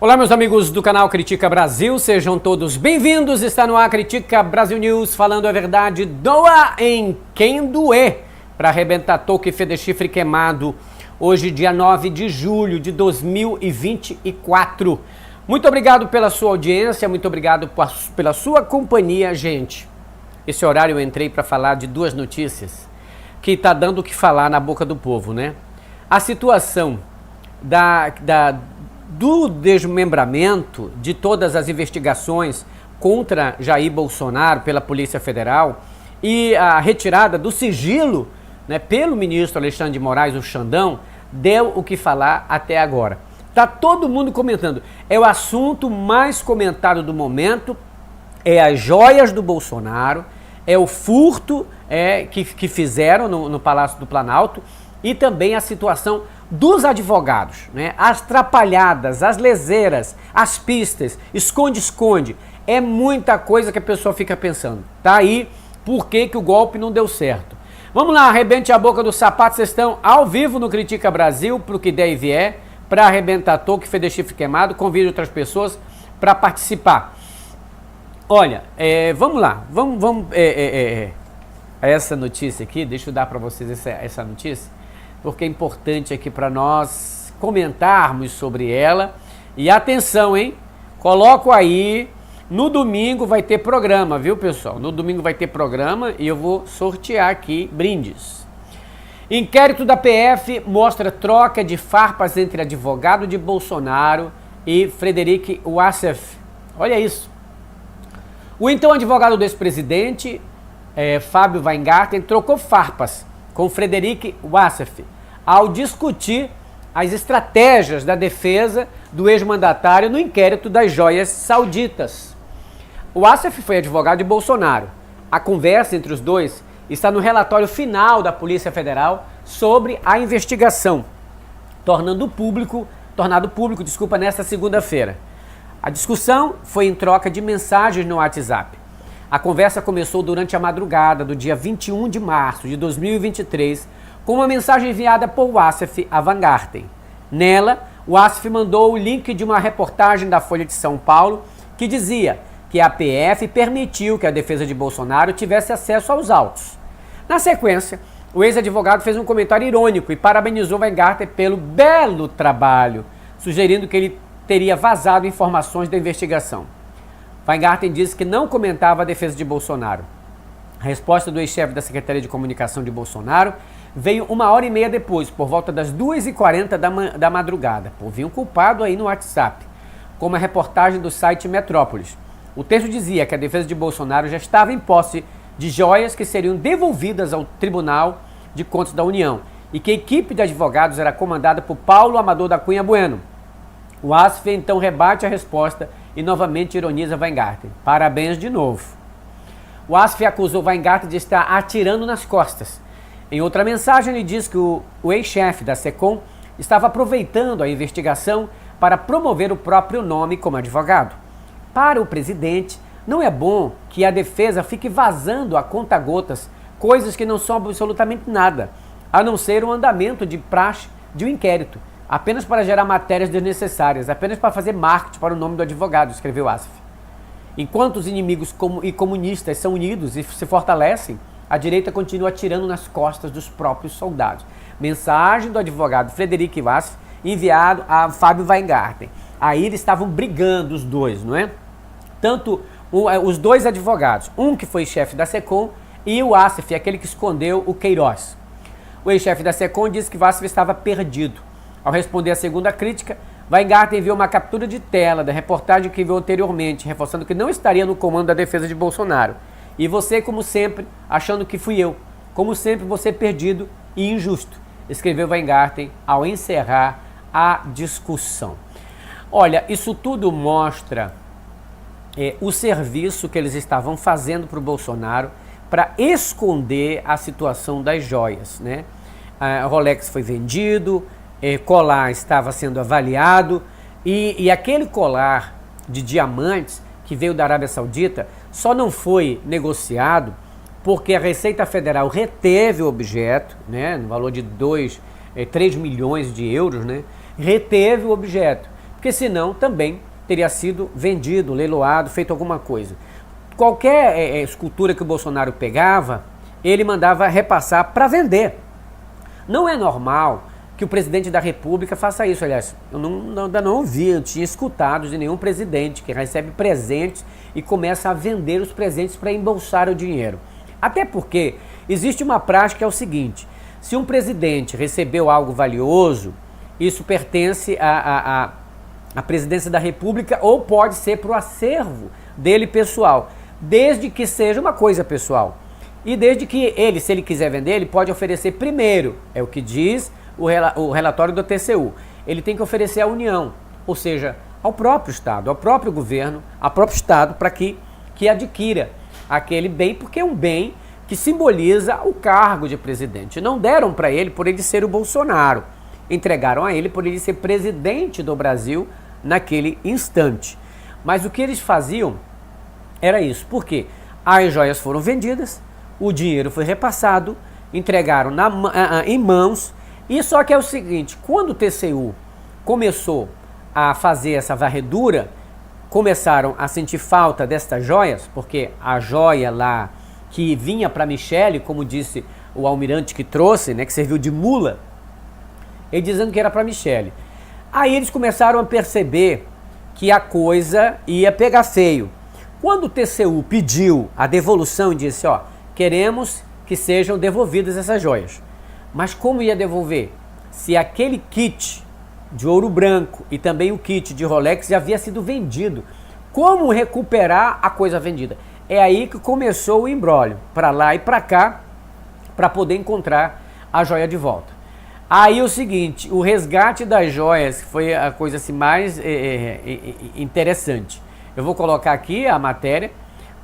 Olá, meus amigos do canal Critica Brasil, sejam todos bem-vindos. Está no ar Critica Brasil News, falando a verdade, doa em quem doer, para arrebentar toco e feder chifre queimado, hoje dia 9 de julho de 2024. Muito obrigado pela sua audiência, muito obrigado pela sua companhia, gente. Esse horário eu entrei para falar de duas notícias que está dando o que falar na boca do povo, né? A situação do desmembramento de todas as investigações contra Jair Bolsonaro pela Polícia Federal e a retirada do sigilo, né, pelo ministro Alexandre de Moraes, o Xandão, deu o que falar até agora. Tá todo mundo comentando. É o assunto mais comentado do momento, é as joias do Bolsonaro, é o furto que fizeram no Palácio do Planalto e também a situação dos advogados, né? As trapalhadas, as leseiras, as pistas, esconde-esconde. É muita coisa que a pessoa fica pensando. Tá aí por que o golpe não deu certo. Vamos lá, arrebente a boca do sapato. Vocês estão ao vivo no Critica Brasil, pro que der e vier, para arrebentar toco e feder chifre queimado. Convido outras pessoas para participar. Olha, vamos lá, vamos essa notícia aqui, deixa eu dar para vocês essa notícia, porque é importante aqui para nós comentarmos sobre ela. E atenção, hein? Coloco aí, no domingo vai ter programa, viu, pessoal? No domingo vai ter programa e eu vou sortear aqui brindes. Inquérito da PF mostra troca de farpas entre advogado de Bolsonaro e Frederic Wassef. Olha isso. O então advogado do ex-presidente, Fábio Weingarten, trocou farpas com Frederic Wassef ao discutir as estratégias da defesa do ex-mandatário no inquérito das joias sauditas. O Wassef foi advogado de Bolsonaro. A conversa entre os dois está no relatório final da Polícia Federal sobre a investigação, tornado público nesta segunda-feira. A discussão foi em troca de mensagens no WhatsApp. A conversa começou durante a madrugada do dia 21 de março de 2023, com uma mensagem enviada por Wassef a Weingarten. Nela, Wassef mandou o link de uma reportagem da Folha de São Paulo que dizia que a PF permitiu que a defesa de Bolsonaro tivesse acesso aos autos. Na sequência, o ex-advogado fez um comentário irônico e parabenizou Weingarten pelo belo trabalho, sugerindo que ele teria vazado informações da investigação. Weingarten disse que não comentava a defesa de Bolsonaro. A resposta do ex-chefe da Secretaria de Comunicação de Bolsonaro veio 1h30 depois, por volta das 2h40 da madrugada. Havia um culpado aí no WhatsApp, como a reportagem do site Metrópolis. O texto dizia que a defesa de Bolsonaro já estava em posse de joias que seriam devolvidas ao Tribunal de Contas da União e que a equipe de advogados era comandada por Paulo Amador da Cunha Bueno. O Wassef então rebate a resposta e novamente ironiza Weingarten. Parabéns de novo. O Wassef acusou Weingarten de estar atirando nas costas. Em outra mensagem, ele diz que o ex-chefe da SECOM estava aproveitando a investigação para promover o próprio nome como advogado. Para o presidente, não é bom que a defesa fique vazando a conta-gotas coisas que não são absolutamente nada, a não ser o andamento de praxe de um inquérito, apenas para gerar matérias desnecessárias, apenas para fazer marketing para o nome do advogado, escreveu Wassef. Enquanto os inimigos e comunistas são unidos e se fortalecem, a direita continua atirando nas costas dos próprios soldados. Mensagem do advogado Frederic Wassef enviado a Fábio Weingarten. Aí eles estavam brigando, os dois, não é? Tanto os dois advogados, um que foi chefe da SECOM e o Wassef, aquele que escondeu o Queiroz. O ex-chefe da SECOM disse que Wassef estava perdido. Ao responder à segunda crítica, Weingarten enviou uma captura de tela da reportagem que enviou anteriormente, reforçando que não estaria no comando da defesa de Bolsonaro. E você, como sempre, achando que fui eu. Como sempre, você perdido e injusto, escreveu Weingarten ao encerrar a discussão. Olha, isso tudo mostra o serviço que eles estavam fazendo para o Bolsonaro para esconder a situação das joias, né? A Rolex foi vendido, colar estava sendo avaliado e aquele colar de diamantes que veio da Arábia Saudita só não foi negociado porque a Receita Federal reteve o objeto, né, no valor de 3 milhões de euros, né, reteve o objeto, porque senão também teria sido vendido, leiloado, feito alguma coisa. Qualquer escultura que o Bolsonaro pegava, ele mandava repassar para vender. Não é normal que o presidente da República faça isso. Aliás, eu ainda não ouvi, eu tinha escutado de nenhum presidente que recebe presentes e começa a vender os presentes para embolsar o dinheiro. Até porque existe uma prática que é o seguinte: se um presidente recebeu algo valioso, isso pertence à presidência da República ou pode ser para o acervo dele pessoal, desde que seja uma coisa pessoal. E desde que ele, se ele quiser vender, ele pode oferecer primeiro, é o que diz o relatório do TCU. Ele tem que oferecer à União, ou seja, ao próprio Estado, ao próprio governo, ao próprio Estado, para que adquira aquele bem, porque é um bem que simboliza o cargo de presidente. Não deram para ele por ele ser o Bolsonaro, entregaram a ele por ele ser presidente do Brasil naquele instante. Mas o que eles faziam era isso. Por quê? As joias foram vendidas, o dinheiro foi repassado, entregaram em mãos. E só que é o seguinte: quando o TCU começou a fazer essa varredura, começaram a sentir falta destas joias, porque a joia lá que vinha para Michele, como disse o almirante que trouxe, né, que serviu de mula, ele dizendo que era para Michele. Aí eles começaram a perceber que a coisa ia pegar feio. Quando o TCU pediu a devolução e disse, ó, queremos que sejam devolvidas essas joias. Mas como ia devolver? Se aquele kit de ouro branco e também o kit de Rolex já havia sido vendido. Como recuperar a coisa vendida? É aí que começou o imbróglio, para lá e para cá, para poder encontrar a joia de volta. Aí o seguinte, o resgate das joias foi a coisa assim, mais interessante. Eu vou colocar aqui a matéria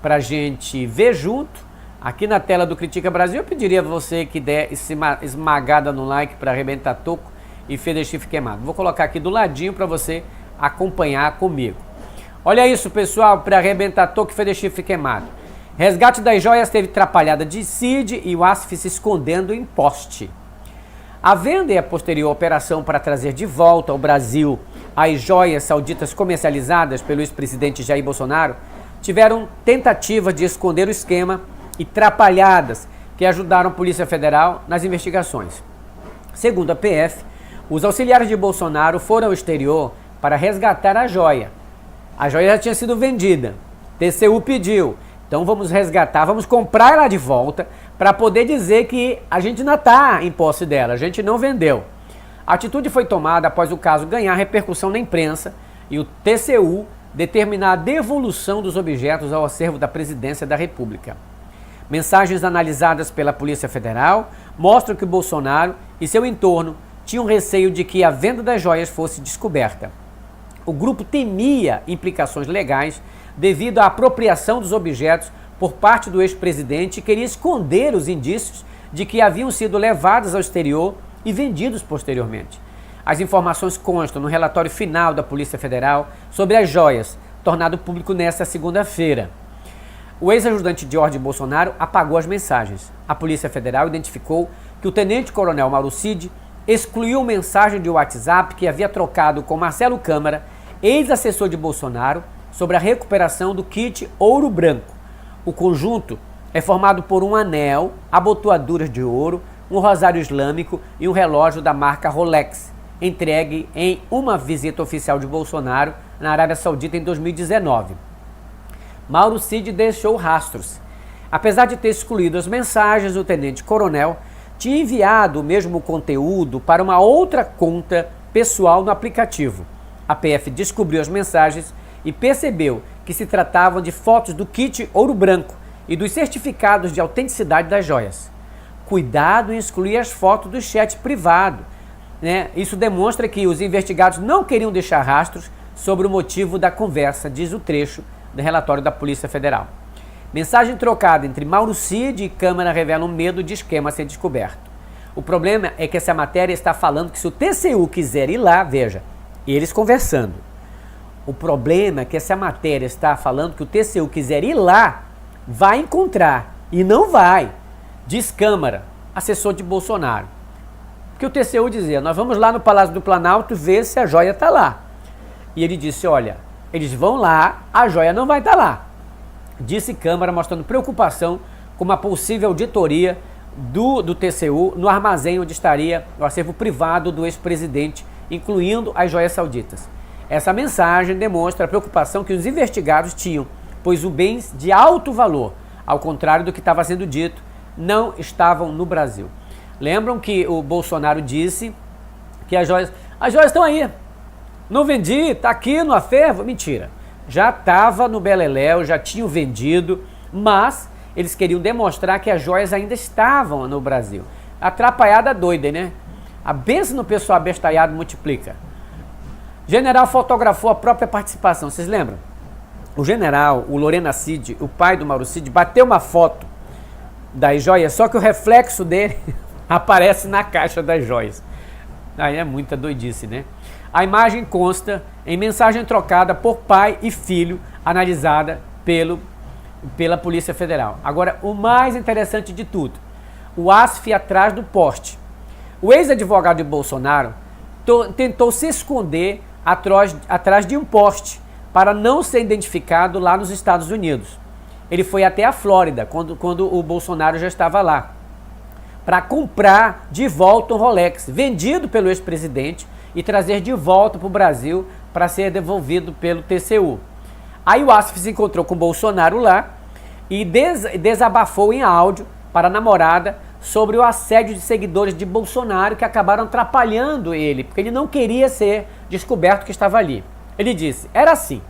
para a gente ver junto. Aqui na tela do Critica Brasil, eu pediria a você que der esmagada no like para arrebentar toco e feder chifre queimado. Vou colocar aqui do ladinho para você acompanhar comigo. Olha isso, pessoal, para arrebentar toco e feder chifre queimado. Resgate das joias teve atrapalhada de Cid e o ASF se escondendo em poste. A venda e a posterior operação para trazer de volta ao Brasil as joias sauditas comercializadas pelo ex-presidente Jair Bolsonaro tiveram tentativa de esconder o esquema e atrapalhadas que ajudaram a Polícia Federal nas investigações. Segundo a PF, os auxiliares de Bolsonaro foram ao exterior para resgatar a joia. A joia já tinha sido vendida. TCU pediu. Então vamos resgatar, vamos comprar ela de volta para poder dizer que a gente ainda está em posse dela, a gente não vendeu. A atitude foi tomada após o caso ganhar repercussão na imprensa e o TCU determinar a devolução dos objetos ao acervo da Presidência da República. Mensagens analisadas pela Polícia Federal mostram que Bolsonaro e seu entorno tinham receio de que a venda das joias fosse descoberta. O grupo temia implicações legais devido à apropriação dos objetos por parte do ex-presidente e queria esconder os indícios de que haviam sido levados ao exterior e vendidos posteriormente. As informações constam no relatório final da Polícia Federal sobre as joias, tornado público nesta segunda-feira. O ex-ajudante Jorge Bolsonaro apagou as mensagens. A Polícia Federal identificou que o tenente-coronel Mauro Cid excluiu mensagem de WhatsApp que havia trocado com Marcelo Câmara, ex-assessor de Bolsonaro, sobre a recuperação do kit ouro branco. O conjunto é formado por um anel, abotoaduras de ouro, um rosário islâmico e um relógio da marca Rolex, entregue em uma visita oficial de Bolsonaro na Arábia Saudita em 2019. Mauro Cid deixou rastros. Apesar de ter excluído as mensagens, o tenente-coronel tinha enviado o mesmo conteúdo para uma outra conta pessoal no aplicativo. A PF descobriu as mensagens e percebeu que se tratavam de fotos do kit ouro branco e dos certificados de autenticidade das joias. Cuidado em excluir as fotos do chat privado, né? Isso demonstra que os investigados não queriam deixar rastros sobre o motivo da conversa, diz o trecho do relatório da Polícia Federal. Mensagem trocada entre Mauro Cid e Câmara revela um medo de esquema ser descoberto. O problema é que essa matéria está falando que se o TCU quiser ir lá, veja, eles conversando. O problema é que essa matéria está falando que o TCU quiser ir lá, vai encontrar. E não vai. Diz Câmara, assessor de Bolsonaro. Porque o TCU dizia, nós vamos lá no Palácio do Planalto ver se a joia está lá. E ele disse, olha, eles vão lá, a joia não vai estar lá. Disse Câmara, mostrando preocupação com uma possível auditoria do TCU no armazém onde estaria o acervo privado do ex-presidente, incluindo as joias sauditas. Essa mensagem demonstra a preocupação que os investigados tinham, pois os bens de alto valor, ao contrário do que estava sendo dito, não estavam no Brasil. Lembram que o Bolsonaro disse que as joias estão aí, não vendi, está aqui no acervo? Mentira, já estava no Beleléu, já tinham vendido, mas eles queriam demonstrar que as joias ainda estavam no Brasil. Atrapalhada doida, né? A benção no pessoal abestalhado multiplica. General fotografou a própria participação, vocês lembram? O general, o Lorena Cid, o pai do Mauro Cid, bateu uma foto das joias, só que o reflexo dele aparece na caixa das joias. Aí é muita doidice, né? A imagem consta em mensagem trocada por pai e filho, analisada pela Polícia Federal. Agora, o mais interessante de tudo, o ASF atrás do poste. O ex-advogado de Bolsonaro tentou se esconder atrás de um poste para não ser identificado lá nos Estados Unidos. Ele foi até a Flórida, quando o Bolsonaro já estava lá, para comprar de volta um Rolex, vendido pelo ex-presidente, e trazer de volta para o Brasil para ser devolvido pelo TCU. Aí o ASF se encontrou com o Bolsonaro lá e desabafou em áudio para a namorada sobre o assédio de seguidores de Bolsonaro que acabaram atrapalhando ele, porque ele não queria ser descoberto que estava ali. Ele disse, era assim,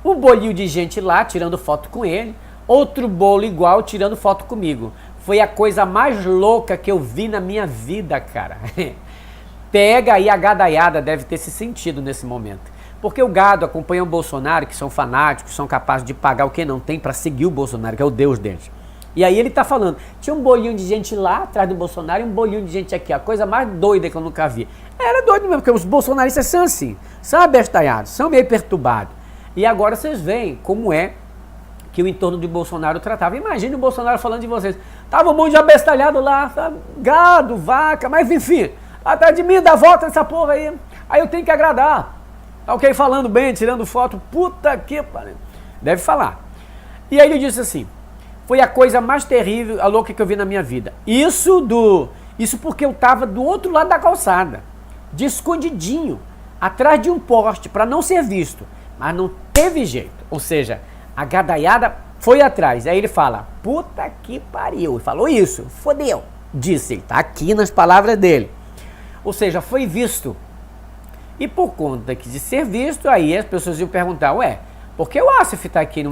um bolinho de gente lá tirando foto com ele, outro bolo igual tirando foto comigo. Foi a coisa mais louca que eu vi na minha vida, cara. Pega aí a gadaiada, deve ter se sentido nesse momento. Porque o gado acompanha o Bolsonaro, que são fanáticos, são capazes de pagar o que não tem para seguir o Bolsonaro, que é o Deus deles. E aí ele tá falando, tinha um bolinho de gente lá atrás do Bolsonaro e um bolinho de gente aqui, a coisa mais doida que eu nunca vi. Era doido mesmo, porque os bolsonaristas são assim, são abestalhados, são meio perturbados. E agora vocês veem como é que o entorno de Bolsonaro tratava. Imagine o Bolsonaro falando de vocês, tava um monte de abestalhado lá, sabe? Gado, vaca, mas enfim, atrás de mim, dá volta nessa porra aí eu tenho que agradar. Ok, falando bem, tirando foto, puta que pariu. Deve falar. E aí ele disse assim, foi a coisa mais terrível, a louca que eu vi na minha vida. Isso porque eu tava do outro lado da calçada, de escondidinho, atrás de um poste, para não ser visto. Mas não teve jeito. Ou seja, a gadaiada foi atrás. Aí ele fala, puta que pariu. Ele falou isso, fodeu. Disse, ele tá aqui nas palavras dele. Ou seja, foi visto. E por conta de ser visto, aí as pessoas iam perguntar, ué, por que o Asif está aqui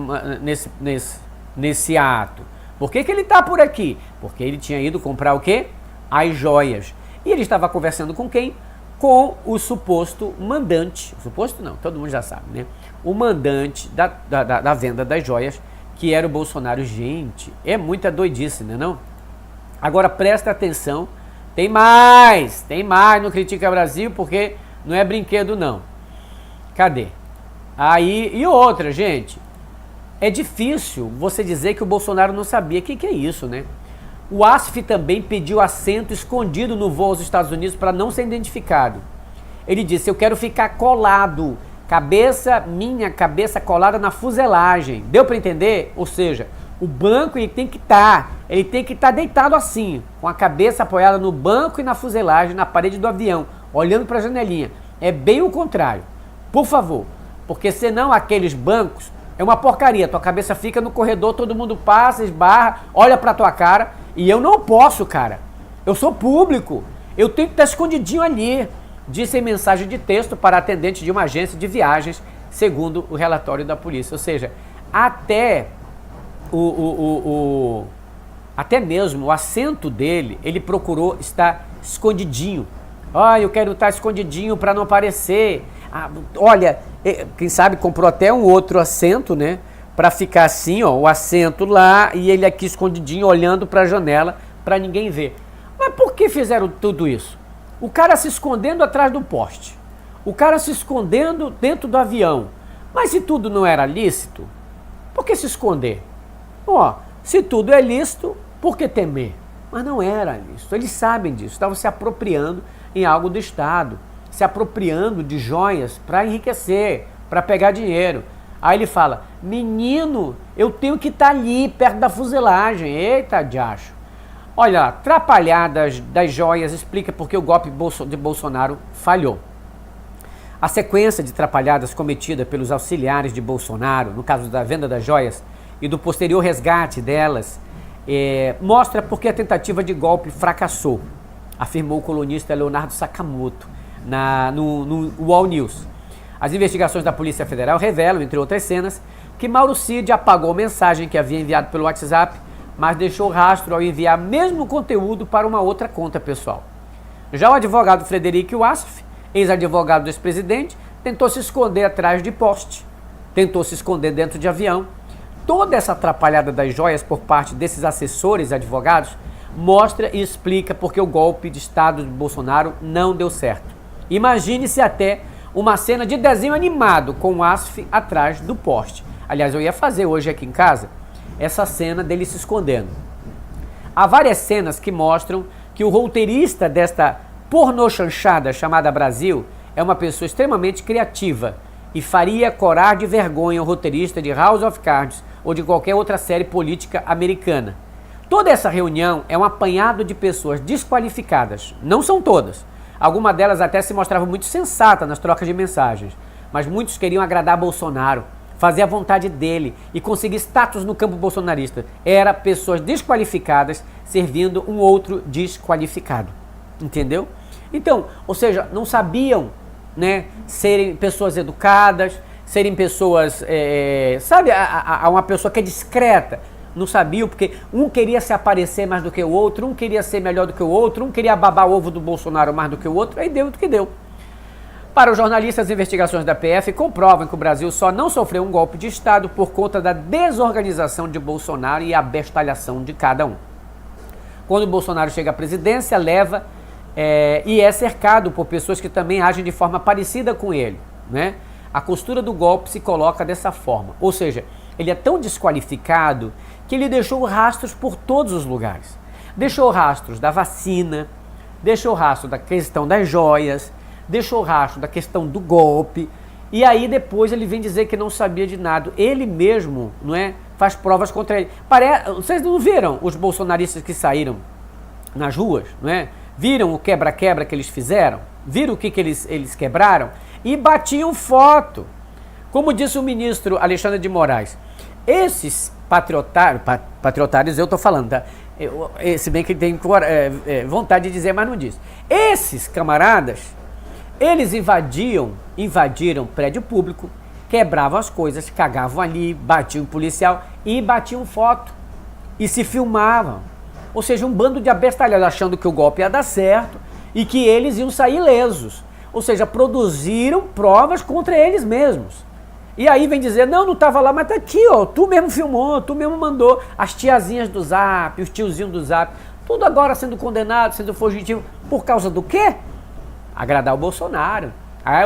nesse ato? Por que ele está por aqui? Porque ele tinha ido comprar o quê? As joias. E ele estava conversando com quem? Com o suposto mandante. Suposto não, todo mundo já sabe, né? O mandante da venda das joias, que era o Bolsonaro. Gente, é muita doidice, né não? Agora presta atenção, tem mais, não Critica Brasil, porque não é brinquedo não. Cadê? Aí, e outra, gente, é difícil você dizer que o Bolsonaro não sabia. O que é isso, né? O ASF também pediu assento escondido no voo aos Estados Unidos para não ser identificado. Ele disse, eu quero ficar colado, minha cabeça colada na fuselagem. Deu para entender? Ou seja, o banco ele tem que estar deitado assim, com a cabeça apoiada no banco e na fuselagem, na parede do avião, olhando para a janelinha. É bem o contrário. Por favor, porque senão aqueles bancos é uma porcaria. Tua cabeça fica no corredor, todo mundo passa, esbarra, olha pra tua cara. E eu não posso, cara. Eu sou público. Eu tenho que estar escondidinho ali. Disse em mensagem de texto para atendente de uma agência de viagens, segundo o relatório da polícia. Ou seja, até até mesmo o assento dele, ele procurou estar escondidinho. Eu quero estar escondidinho para não aparecer. Olha, quem sabe comprou até um outro assento, né? Para ficar assim, ó, o assento lá e ele aqui escondidinho, olhando para a janela, para ninguém ver. Mas por que fizeram tudo isso? O cara se escondendo atrás do poste. O cara se escondendo dentro do avião. Mas se tudo não era lícito, por que se esconder? Se tudo é lícito, por que temer? Mas não era lícito. Eles sabem disso. Estavam se apropriando em algo do Estado, se apropriando de joias para enriquecer, para pegar dinheiro. Aí ele fala, menino, eu tenho que estar ali, perto da fuselagem. Eita, diacho. Olha, atrapalhadas das joias explica porque o golpe de Bolsonaro falhou. A sequência de atrapalhadas cometida pelos auxiliares de Bolsonaro, no caso da venda das joias e do posterior resgate delas, mostra porque a tentativa de golpe fracassou, afirmou o colunista Leonardo Sakamoto no UOL News. As investigações da Polícia Federal revelam, entre outras cenas, que Mauro Cid apagou a mensagem que havia enviado pelo WhatsApp, mas deixou rastro ao enviar mesmo conteúdo para uma outra conta pessoal. Já o advogado Frederico Wassef, ex-advogado do ex-presidente, tentou se esconder atrás de poste, tentou se esconder dentro de avião. Toda essa atrapalhada das joias por parte desses assessores advogados mostra e explica porque o golpe de Estado de Bolsonaro não deu certo. Imagine-se até uma cena de desenho animado com o Wassef atrás do poste. Aliás, eu ia fazer hoje aqui em casa essa cena dele se escondendo. Há várias cenas que mostram que o roteirista desta pornochanchada chamada Brasil é uma pessoa extremamente criativa e faria corar de vergonha o roteirista de House of Cards ou de qualquer outra série política americana. Toda essa reunião é um apanhado de pessoas desqualificadas. Não são todas. Algumas delas até se mostravam muito sensatas nas trocas de mensagens, mas muitos queriam agradar Bolsonaro, fazer a vontade dele e conseguir status no campo bolsonarista. Era pessoas desqualificadas servindo um outro desqualificado. Entendeu? Então, ou seja, não sabiam, né, serem pessoas educadas, serem pessoas, sabe, uma pessoa que é discreta. Não sabiam, porque um queria se aparecer mais do que o outro, um queria ser melhor do que o outro, um queria babar o ovo do Bolsonaro mais do que o outro, aí deu o que deu. Para os jornalistas, as investigações da PF comprovam que o Brasil só não sofreu um golpe de Estado por conta da desorganização de Bolsonaro e a abestalhação de cada um. Quando o Bolsonaro chega à presidência, leva e é cercado por pessoas que também agem de forma parecida com ele, né? A costura do golpe se coloca dessa forma, ou seja, ele é tão desqualificado que ele deixou rastros por todos os lugares. Deixou rastros da vacina, deixou rastro da questão das joias, deixou rastro da questão do golpe, e aí depois ele vem dizer que não sabia de nada. Ele mesmo, não é, faz provas contra ele. Vocês não viram os bolsonaristas que saíram nas ruas, não é? Viram o quebra-quebra que eles fizeram? Viram o que eles quebraram? E batiam foto. Como disse o ministro Alexandre de Moraes, esses patriotários eu estou falando, tá? Se bem que ele tem vontade de dizer, mas não diz. Esses camaradas, eles invadiram prédio público, quebravam as coisas, cagavam ali, batiam policial e batiam foto. E se filmavam. Ou seja, um bando de abestalhados achando que o golpe ia dar certo e que eles iam sair ilesos. Ou seja, produziram provas contra eles mesmos. E aí vem dizer, não estava lá, mas tá aqui, ó, tu mesmo filmou, tu mesmo mandou. As tiazinhas do Zap, os tiozinhos do Zap, tudo agora sendo condenado, sendo fugitivo. Por causa do quê? Agradar o Bolsonaro.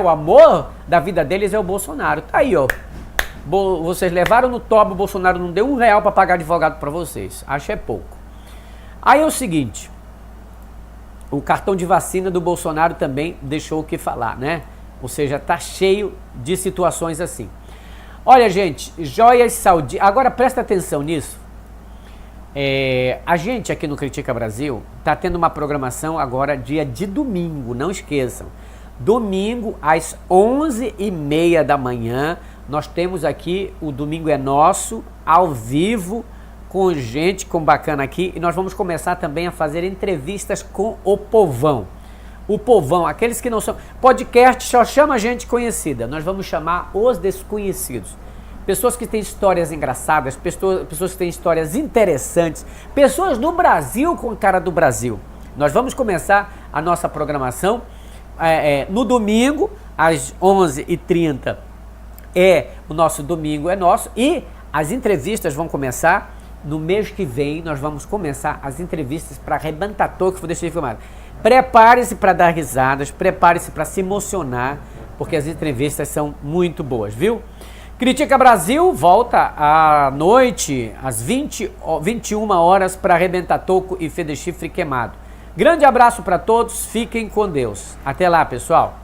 O amor da vida deles é o Bolsonaro. Tá aí, ó. Vocês levaram no toba, o Bolsonaro não deu R$1 para pagar advogado para vocês. Acho é pouco. Aí é o seguinte, o cartão de vacina do Bolsonaro também deixou o que falar, né? Ou seja, tá cheio de situações assim. Olha, gente, joias sauditas. Agora presta atenção nisso. A gente aqui no Critica Brasil tá tendo uma programação agora dia de domingo, não esqueçam. Domingo às 11h30 da manhã, nós temos aqui o Domingo é Nosso, ao vivo, com gente, com bacana aqui. E nós vamos começar também a fazer entrevistas com o povão. O povão, aqueles que não são... Podcast só chama gente conhecida. Nós vamos chamar os desconhecidos. Pessoas que têm histórias engraçadas, pessoas que têm histórias interessantes, pessoas do Brasil com cara do Brasil. Nós vamos começar a nossa programação no domingo, às 11h30. O nosso Domingo é Nosso. E as entrevistas vão começar no mês que vem. Nós vamos começar as entrevistas para arrebentar todo que for deixar filmado. Prepare-se para dar risadas, prepare-se para se emocionar, porque as entrevistas são muito boas, viu? Critica Brasil volta à noite, às 21 horas, para arrebentar toco e feder chifre queimado. Grande abraço para todos, fiquem com Deus. Até lá, pessoal.